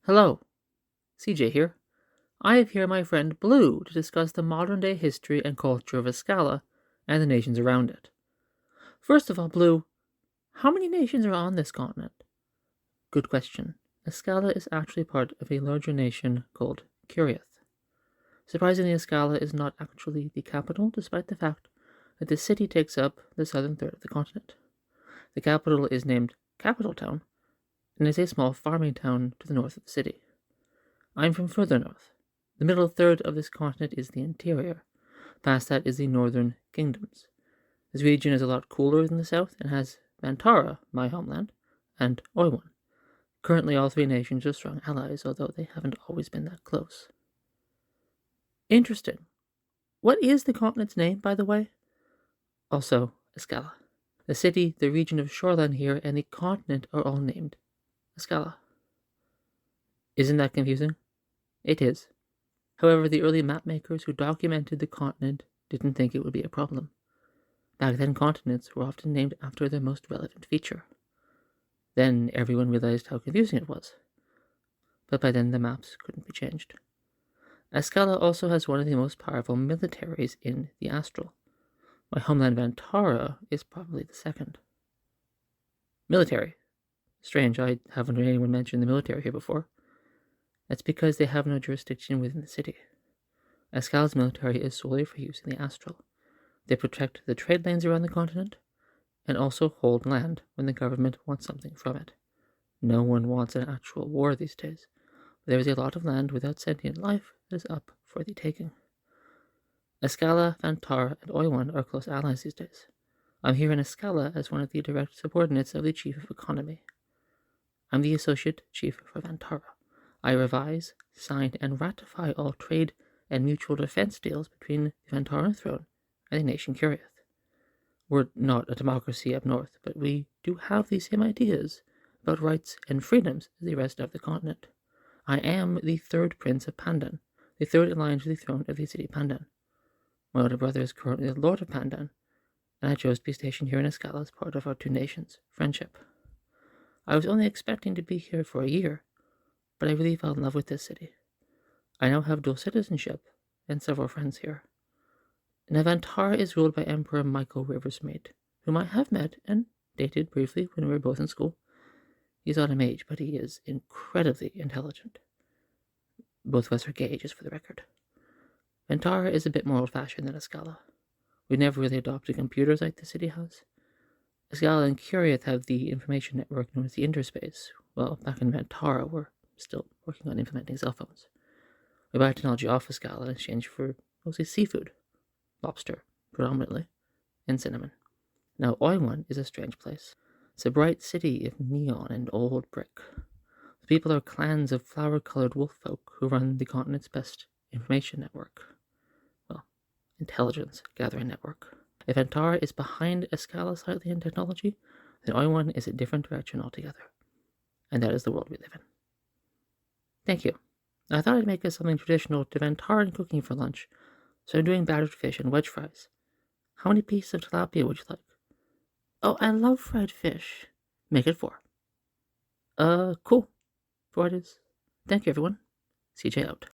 Hello, CJ here. I have here my friend Blue to discuss the modern-day history and culture of Ascala and the nations around it. First of all, Blue, how many nations are on this continent? Good question. Ascala is actually part of a larger nation called Curiath. Surprisingly, Ascala is not actually the capital, despite the fact that the city takes up the southern third of the continent. The capital is named Capital Town, and is a small farming town to the north of the city. I'm from further north. The middle third of this continent is the interior. Past that is the northern kingdoms. This region is a lot cooler than the south and has Vantara, my homeland, and Oiwan. Currently, all three nations are strong allies, although they haven't always been that close. Interesting. What is the continent's name, by the way? Also, Ascala. The city, the region of shoreline here, and the continent are all named Ascala. Isn't that confusing? It is. However, the early mapmakers who documented the continent didn't think it would be a problem. Back then, continents were often named after their most relevant feature. Then everyone realized how confusing it was. But by then, the maps couldn't be changed. Ascala also has one of the most powerful militaries in the Astral. My homeland Vantara is probably the second. Military. Strange, I haven't heard anyone mention the military here before. That's because they have no jurisdiction within the city. Ascala's military is solely for use in the Astral. They protect the trade lanes around the continent, and also hold land when the government wants something from it. No one wants an actual war these days, but there is a lot of land without sentient life that is up for the taking. Ascala, Vantara, and Oiwan are close allies these days. I'm here in Ascala as one of the direct subordinates of the Chief of Economy. I'm the Associate Chief for Vantara. I revise, sign, and ratify all trade and mutual defense deals between the Vantaran throne and the nation Curiath. We're not a democracy up north, but we do have the same ideas about rights and freedoms as the rest of the continent. I am the Third Prince of Pandan, the third in line to the throne of the city Pandan. My older brother is currently the Lord of Pandan, and I chose to be stationed here in Ascala as part of our two nations' friendship. I was only expecting to be here for a year, but I really fell in love with this city. I now have dual citizenship and several friends here. Now, Vantara is ruled by Emperor Michael Riversmade, whom I have met and dated briefly when we were both in school. He's not a mage, but he is incredibly intelligent. Both of us are gay, just for the record. Vantara is a bit more old-fashioned than Ascala. We never really adopted computers like the city has. Ascala and Curiath have the information network known as the Interspace. Well, back in Vantara, we're still working on implementing cell phones. We buy technology off Ascala in exchange for mostly seafood, lobster, predominantly, and cinnamon. Now, Oiwan is a strange place. It's a bright city of neon and old brick. The people are clans of flower-colored wolf folk who run the continent's best information network. Well, intelligence gathering network. If Vantara is behind Ascala slightly in technology, then Oiwan is a different direction altogether. And that is the world we live in. Thank you. I thought I'd make us something traditional to Vantaran cooking for lunch, so I'm doing battered fish and wedge fries. How many pieces of tilapia would you like? Oh, I love fried fish. Make it 4. Cool. 4 it is. Thank you, everyone. CJ out.